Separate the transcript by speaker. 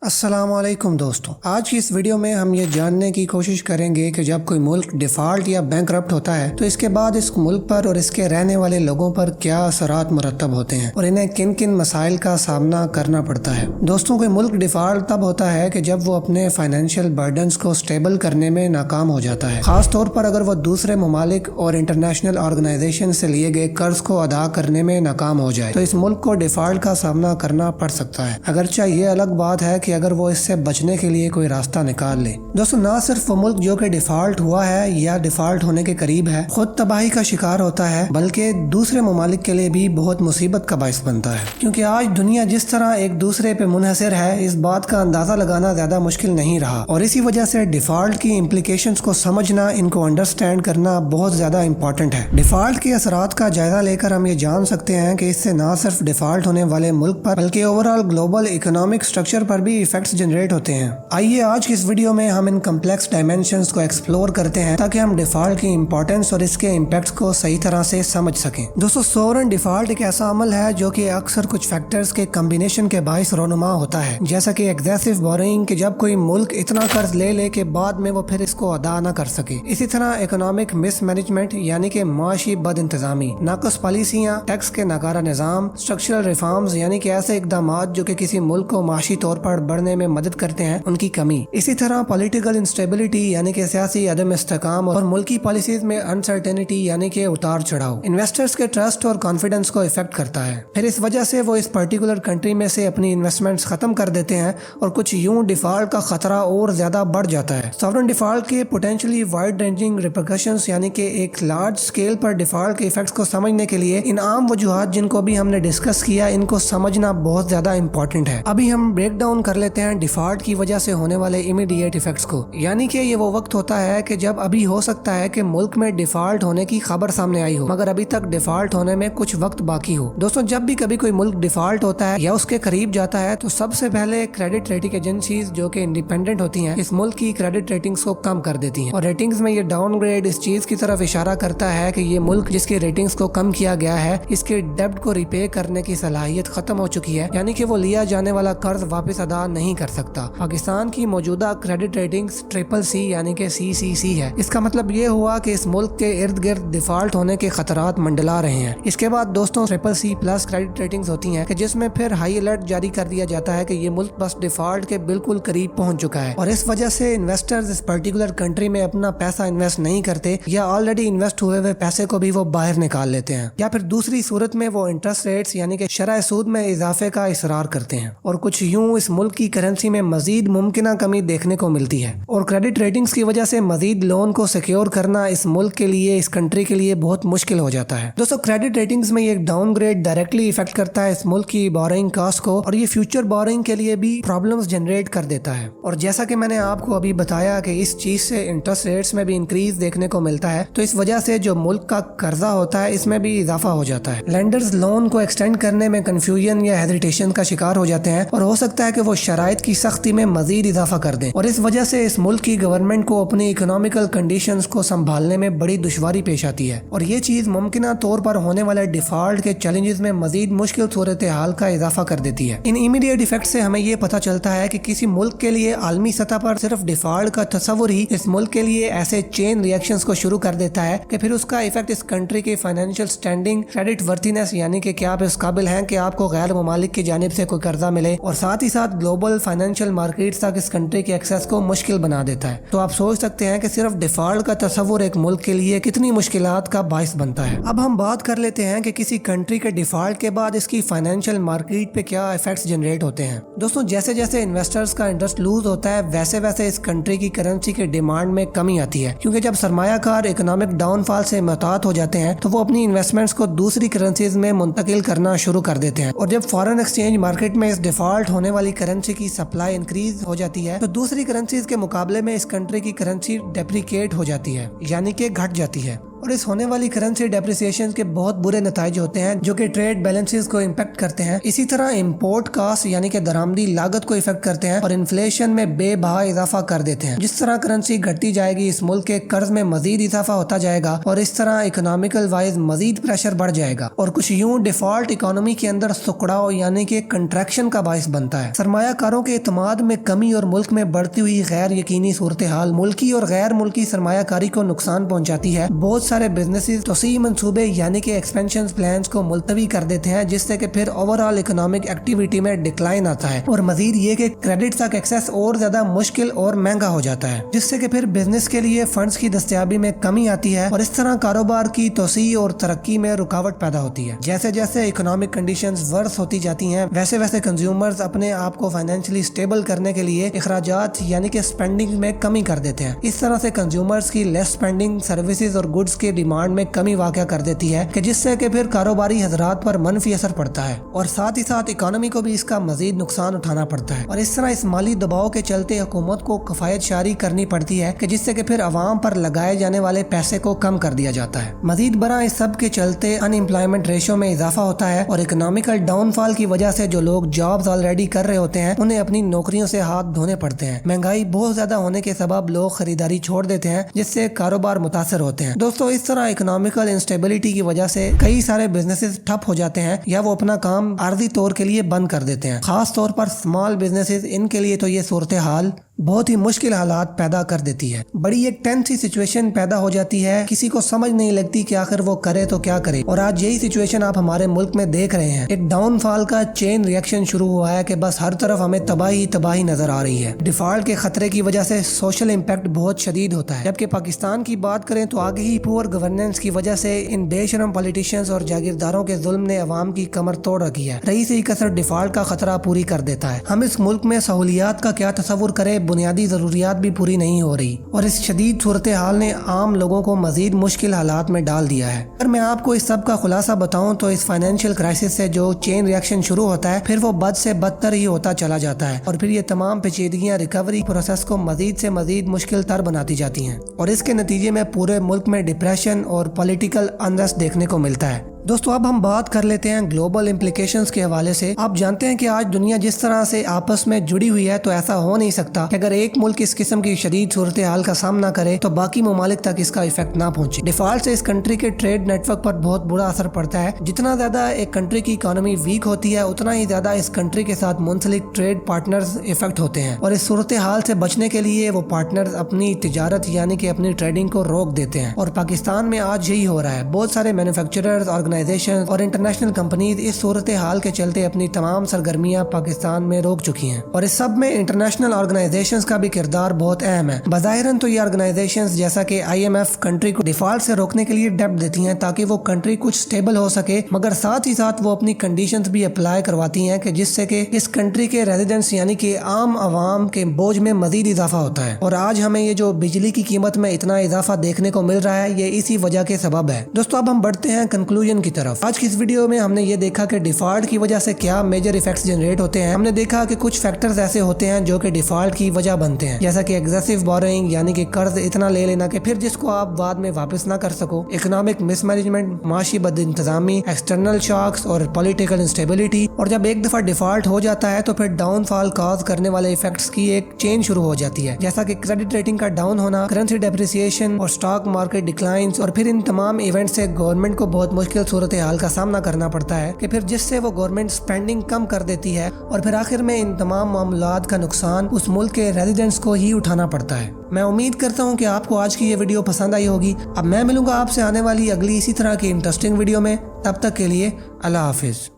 Speaker 1: अस्सलाम वालेकुम दोस्तों, आज की इस वीडियो में हम ये जानने की कोशिश करेंगे कि जब कोई मुल्क डिफ़ॉल्ट या बैंकरप्ट होता है तो इसके बाद इस मुल्क पर और इसके रहने वाले लोगों पर क्या असरात मुरतब होते हैं और इन्हें किन किन मसाइल का सामना करना पड़ता है। दोस्तों, कोई मुल्क डिफ़ॉल्ट तब होता है कि जब वो अपने फाइनेंशियल बर्डन्स को स्टेबल करने में नाकाम हो जाता है, खास तौर पर अगर वो दूसरे ममालिक और इंटरनेशनल ऑर्गेनाइजेशन से लिए गए कर्ज को अदा करने में नाकाम हो जाए तो इस मुल्क को डिफ़ॉल्ट का सामना करना पड़ सकता है। अगरचे ये अलग बात है कि अगर वो इससे बचने के लिए कोई रास्ता निकाल ले। दोस्तों, ना सिर्फ वो मुल्क जो कि डिफॉल्ट हुआ है या डिफॉल्ट होने के करीब है खुद तबाही का शिकार होता है, बल्कि दूसरे ममालिक के लिए भी बहुत मुसीबत का बाइस बनता है। क्योंकि आज दुनिया जिस तरह एक दूसरे पे मुनहसर है, इस बात का अंदाजा लगाना ज्यादा मुश्किल नहीं रहा और इसी वजह से डिफॉल्ट की इम्प्लीकेशंस को समझना, इनको अंडरस्टैंड करना बहुत ज्यादा इंपॉर्टेंट है। डिफॉल्ट के असरात का जायजा लेकर हम ये जान सकते हैं कि इससे ना सिर्फ डिफॉल्ट होने वाले मुल्क पर बल्कि ओवरऑल ग्लोबल इकोनॉमिक स्ट्रक्चर पर भी इफेक्ट्स जनरेट होते हैं। आइए आज की इस वीडियो में हम इन कम्प्लेक्स डायमेंशंस को एक्सप्लोर करते हैं ताकि हम डिफॉल्ट की इंपॉर्टेंस और इसके इम्पैक्ट्स को सही तरह से समझ सकें। दोस्तों, सोवरेन डिफॉल्ट एक ऐसा अमल है जो कि अक्सर कुछ फैक्टर्स के कम्बिनेशन के बाइस रोनुमा होता है, जैसा कि एग्जेसिव बोरिंग, कि जब कोई मुल्क इतना कर्ज ले के बाद में वो फिर इसको अदा न कर सके। इसी तरह इकोनॉमिक मिसमैनेजमेंट यानी कि माशी बद इंतजामी, नाकस पॉलिसियाँ, टैक्स के नाकारा निज़ाम, स्ट्रक्चरल रिफॉर्म्स यानी कि ऐसे इकदाम जो कि किसी मुल्क को माशी तौर पर बढ़ने में मदद करते हैं, उनकी कमी। इसी तरह पॉलिटिकल इंस्टेबिलिटी यानी कि सियासी अदम इस्तेकाम और मुल्की पॉलिसीज में अनसर्टेनिटी यानी कि उतार चढ़ाव इन्वेस्टर्स के ट्रस्ट और कॉन्फिडेंस को इफेक्ट करता है। फिर इस वजह से वो इस पर्टिकुलर कंट्री में से अपनी इन्वेस्टमेंट्स खत्म कर देते हैं और कुछ यूं डिफॉल्ट का खतरा और ज्यादा बढ़ जाता है। सॉवरेन डिफॉल्ट के पोटेंशियली वाइड रेंजिंग रिपरकशंस यानी कि एक लार्ज स्केल पर डिफॉल्ट के इफेक्ट्स को समझने के लिए इन आम वजूहात जिनको भी हमने डिस्कस किया, इनको समझना बहुत ज्यादा इंपॉर्टेंट है। अभी हम ब्रेक डाउन कर लेते हैं डिफॉल्ट की वजह से होने वाले इमीडिएट इफेक्ट्स को, यानी कि ये वो वक्त होता है कि जब अभी हो सकता है कि मुल्क में डिफॉल्ट होने की खबर सामने आई हो मगर अभी तक डिफॉल्ट होने में कुछ वक्त बाकी हो। दोस्तों, जब भी कभी कोई मुल्क डिफॉल्ट होता है या उसके करीब जाता है तो सबसे पहले क्रेडिट रेटिंग एजेंसीज जो कि इंडिपेंडेंट होती हैं इस मुल्क की क्रेडिट रेटिंग्स को कम कर देती हैं और रेटिंग्स में ये डाउनग्रेड इस चीज की तरफ इशारा करता है कि ये मुल्क जिसकी रेटिंग्स को कम किया गया है इसके डेब्ट को रिपे करने की सलाहियत खत्म हो चुकी है, यानी कि वो लिया जाने वाला कर्ज वापस अदा नहीं कर सकता। पाकिस्तान की मौजूदा क्रेडिट रेटिंग्स CCC यानी कि CCC है। इसका मतलब ये हुआ कि इस मुल्क के इर्द गिर्द डिफॉल्ट होने के खतरात मंडला रहे हैं। इसके बाद दोस्तों CCC+ क्रेडिट रेटिंग्स होती हैं कि जिसमें फिर हाई अलर्ट जारी कर दिया जाता है कि ये मुल्क बस डिफॉल्ट के बिल्कुल करीब पहुंच चुका है और इस वजह से इन्वेस्टर्स इस पर्टिकुलर कंट्री में अपना पैसा इन्वेस्ट नहीं करते या ऑलरेडी इन्वेस्ट हुए हुए पैसे को भी वो बाहर निकाल लेते हैं, या फिर दूसरी सूरत में वो इंटरेस्ट रेट्स यानी कि शरह सूद में इजाफे का इसरार करते हैं और कुछ यूं इस मुल्क की करेंसी में मजीद मुमकिन कमी देखने को मिलती है और क्रेडिट रेटिंग्स की वजह से मजीद लोन को सिक्योर करना इस मुल्क के लिए, इस कंट्री के लिए बहुत मुश्किल हो जाता है। दोस्तों, क्रेडिट रेटिंग्स में ये डाउनग्रेड डायरेक्टली इफेक्ट करता है इस मुल्क की बोरिंग कॉस्ट को और ये फ्यूचर बोरिंग के लिए भी प्रॉब्लम्स जनरेट कर देता है। और जैसा कि मैंने आपको अभी बताया कि इस चीज से इंटरेस्ट रेट्स में भी इंक्रीज देखने को मिलता है, तो इस वजह से जो मुल्क का कर्जा होता है इसमें भी इजाफा हो जाता है। लेंडर्स लोन को एक्सटेंड करने में कंफ्यूजन या हेजिटेशन का शिकार हो जाते हैं और हो सकता है कि वो शराइत की सख्ती में मजीद इजाफा कर दें और इस वजह से इस मुल्क की गवर्नमेंट को अपनी इकोनॉमिकल कंडीशंस को संभालने में बड़ी दुश्वारी पेश आती है और ये चीज मुमकिन तौर पर होने वाले डिफॉल्ट के चैलेंजेस में मजीद मुश्किल सूरत हाल का इजाफा कर देती है। इन इमीडिएट इफेक्ट से हमें ये पता चलता है कि किसी मुल्क के लिए आलमी सतह पर सिर्फ डिफॉल्ट का तस्वुर ही इस मुल्क के लिए ऐसे चेन रिएक्शंस को शुरू कर देता है कि फिर उसका इफेक्ट इस कंट्री की फाइनेंशियल स्टैंडिंग, क्रेडिट वर्थिनेस यानी कि क्या आप इस काबिल हैं कि आपको गैर ममालिक की जानिब से कोई कर्जा मिले, और साथ ही साथ ग्लोबल फाइनेंशियल मार्केट्स तक इस कंट्री के एक्सेस को मुश्किल बना देता है। तो आप सोच सकते हैं कि सिर्फ डिफॉल्ट का तस्वुर एक मुल्क के लिए कितनी मुश्किलात का बाइस बनता है। अब हम बात कर लेते हैं कि किसी कंट्री के डिफॉल्ट के बाद इसकी फाइनेंशियल मार्केट पे क्या इफेक्ट्स जनरेट होते हैं। दोस्तों, जैसे जैसे इन्वेस्टर्स का इंटरेस्ट लूज होता है वैसे वैसे इस कंट्री की करेंसी के डिमांड में कमी आती है, क्योंकि जब सरमायाकार इकोनॉमिक डाउनफॉल से महतात हो जाते हैं तो वो अपनी इन्वेस्टमेंट्स को दूसरी करेंसीज में मुंतकिल करना शुरू कर देते हैं और जब फॉरेन एक्सचेंज मार्केट में इस डिफॉल्ट होने वाली करेंसी की सप्लाई इंक्रीज हो जाती है तो दूसरी करेंसीज के मुकाबले में इस कंट्री की करेंसी डेप्रिकेट हो जाती है यानी कि घट जाती है। और इस होने वाली करेंसी डेप्रिसिएशन के बहुत बुरे नतीजे होते हैं जो कि ट्रेड बैलेंसेस को इम्पैक्ट करते हैं। इसी तरह इम्पोर्ट कास्ट यानी कि दरामदी लागत को इफेक्ट करते हैं और इन्फ्लेशन में बेबहा इजाफा कर देते हैं। जिस तरह करेंसी घटती जाएगी इस मुल्क के कर्ज में मजीद इजाफा होता जाएगा और इस तरह इकोनॉमिकल वाइज मजीद प्रेशर बढ़ जाएगा और कुछ यूं डिफॉल्ट इकोनॉमी के अंदर सुकड़ाव यानी कि कंट्रैक्शन का बाइस बनता है। सरमायाकारों के एतमाद में कमी और मुल्क में बढ़ती हुई गैर यकीनी सूरत हाल मुल्की और गैर मुल्की सरमायाकारी को नुकसान पहुंचाती है। बहुत सारे बिजनेसेस तोसी मंसूबे यानी कि एक्सपेंशन प्लान्स को मुलतवी कर देते हैं जिससे कि फिर ओवरऑल इकोनॉमिक एक्टिविटी में डिक्लाइन आता है और मजीद ये कि क्रेडिट तक एक्सेस और ज्यादा मुश्किल और महंगा हो जाता है जिससे कि फिर बिजनेस के लिए फंड्स की दस्तयाबी में कमी आती है और इस तरह कारोबार की तोसी और तरक्की में रुकावट पैदा होती है। जैसे जैसे इकोनॉमिक कंडीशंस वर्स होती जाती हैं वैसे वैसे कंज्यूमर्स अपने आप को फाइनेंशियली स्टेबल करने के लिए इखराजात यानी कि स्पेंडिंग में कमी कर देते हैं। इस तरह से कंज्यूमर्स की लेस स्पेंडिंग सर्विसेज और गुड्स के डिमांड में कमी वाक़या कर देती है कि जिससे कि फिर कारोबारी हजरात पर मनफी असर पड़ता है और साथ ही साथ इकोनॉमी को भी इसका मजीद नुकसान उठाना पड़ता है और इस तरह इस माली दबाव के चलते हुकूमत को कफायत शारी करनी पड़ती है कि जिससे कि फिर अवाम पर लगाए जाने वाले पैसे को कम कर दिया जाता है। मजीद बड़ा इस सब के चलते अनएम्प्लॉयमेंट रेशो में इजाफा होता है और इकोनॉमिकल डाउनफॉल की वजह से जो लोग जॉब्स ऑलरेडी कर रहे होते हैं उन्हें अपनी नौकरियों से हाथ धोने पड़ते हैं। महंगाई बहुत ज्यादा होने के सबब लोग खरीदारी छोड़ देते हैं जिससे कारोबार मुतासर होते हैं। दोस्तों इस तरह इकोनॉमिकल इंस्टेबिलिटी की वजह से कई सारे बिजनेसेस ठप हो जाते हैं या वो अपना काम आर्जी तौर के लिए बंद कर देते हैं। खास तौर पर स्मॉल बिजनेसेस इनके लिए तो ये सूरत हाल बहुत ही मुश्किल हालात पैदा कर देती है। बड़ी एक टेंस सी सिचुएशन पैदा हो जाती है, किसी को समझ नहीं लगती कि आखिर वो करे तो क्या करे। और आज यही सिचुएशन आप हमारे मुल्क में देख रहे हैं। एक डाउनफॉल का चेन रिएक्शन शुरू हुआ है कि बस हर तरफ हमें तबाही तबाही नजर आ रही है। डिफॉल्ट के खतरे की वजह से सोशल इम्पैक्ट बहुत शदीद होता है। जबकि पाकिस्तान की बात करें तो आगे ही पुअर गवर्नेंस की वजह से इन बेशरम पॉलिटिशियंस और जागीरदारों के जुल्म ने अवाम की कमर तोड़ रखी है। रही से कसर डिफॉल्ट का खतरा पूरी कर देता है। हम इस मुल्क में सहूलियात का क्या तस्वुर करें, बुनियादी जरूरियात भी पूरी नहीं हो रही और इस शदीद सूरत हाल ने आम लोगों को मजीद मुश्किल हालात में डाल दिया है। अगर मैं आपको इस सब का खुलासा बताऊं तो इस फाइनेंशियल क्राइसिस से जो चेन रिएक्शन शुरू होता है फिर वो बद से बदतर ही होता चला जाता है और फिर ये तमाम पेचीदगियां रिकवरी प्रोसेस को मजीद से मजीद मुश्किल तर बनाती जाती हैं और इसके नतीजे में पूरे मुल्क में डिप्रेशन और पॉलिटिकल अनरेस्ट देखने को मिलता है। दोस्तों अब हम बात कर लेते हैं ग्लोबल इम्प्लीकेशंस के हवाले से। आप जानते हैं कि आज दुनिया जिस तरह से आपस में जुड़ी हुई है तो ऐसा हो नहीं सकता कि अगर एक मुल्क इस किस्म की शदीद सूरत हाल का सामना करे तो बाकी ममालिक तक इसका इफेक्ट ना पहुंचे। डिफॉल्ट से इस कंट्री के ट्रेड नेटवर्क पर बहुत बुरा असर पड़ता है। जितना ज्यादा एक कंट्री की इकोनॉमी वीक होती है उतना ही ज्यादा इस कंट्री के साथ मुंसलिक ट्रेड पार्टनर्स इफेक्ट होते हैं और इस सूरत हाल से बचने के लिए वो पार्टनर्स अपनी तिजारत यानी कि अपनी ट्रेडिंग को रोक देते हैं और पाकिस्तान में आज यही हो रहा है। बहुत सारे मैन्युफैक्चरर्स, ऑर्गेनाइजेशन और इंटरनेशनल कंपनीज इस सूरत हाल के चलते अपनी तमाम सरगर्मियां पाकिस्तान में रोक चुकी हैं और इस सब में इंटरनेशनल ऑर्गेनाइजेशंस का भी किरदार बहुत अहम है। बज़ाहिरन तो ये ऑर्गेनाइजेशंस जैसा कि IMF कंट्री को डिफॉल्ट से रोकने के लिए डेब्ट देती हैं ताकि वो कंट्री कुछ स्टेबल हो सके, मगर साथ ही साथ वो अपनी कंडीशंस भी अप्लाई करवाती हैं कि जिससे कि इस कंट्री के रेजिडेंट्स यानी कि आम आवाम के बोझ में मजीद इजाफा होता है। और आज हमें ये जो बिजली की कीमत में इतना इजाफा देखने को मिल रहा है ये इसी वजह के सबब है। दोस्तों अब हम बढ़ते हैं कंक्लूजन की तरफ। आज की इस वीडियो में हमने ये देखा कि डिफॉल्ट की वजह से क्या मेजर इफेक्ट्स जनरेट होते हैं। हमने देखा कि कुछ फैक्टर्स ऐसे होते हैं जो कि डिफॉल्ट की वजह बनते हैं, जैसा कि एग्रेसिव बोरोइंग यानी कि कर्ज इतना ले लेना कि फिर जिसको आप बाद में वापस ना कर सको, इकोनॉमिक मिसमैनेजमेंट, माशी बदइंतजामी, एक्सटर्नल शॉक्स और पॉलिटिकल इंस्टेबिलिटी। और जब एक दफा डिफॉल्ट हो जाता है तो फिर डाउनफॉल कॉज करने वाले इफेक्ट्स की एक चेन शुरू हो जाती है, जैसा कि क्रेडिट रेटिंग का डाउन होना, करेंसी डेप्रिसिएशन और स्टॉक मार्केट डिक्लाइंस। और फिर इन तमाम इवेंट से गवर्नमेंट को बहुत मुश्किल सूरत हाल का सामना करना पड़ता है कि फिर जिससे वो गवर्नमेंट स्पेंडिंग कम कर देती है और फिर आखिर में इन तमाम मामलात का नुकसान उस मुल्क के रेजिडेंट्स को ही उठाना पड़ता है। मैं उम्मीद करता हूँ कि आपको आज की ये वीडियो पसंद आई होगी। अब मैं मिलूंगा आपसे आने वाली अगली इसी तरह की इंटरेस्टिंग वीडियो में। तब तक के लिए अल्लाह हाफिज।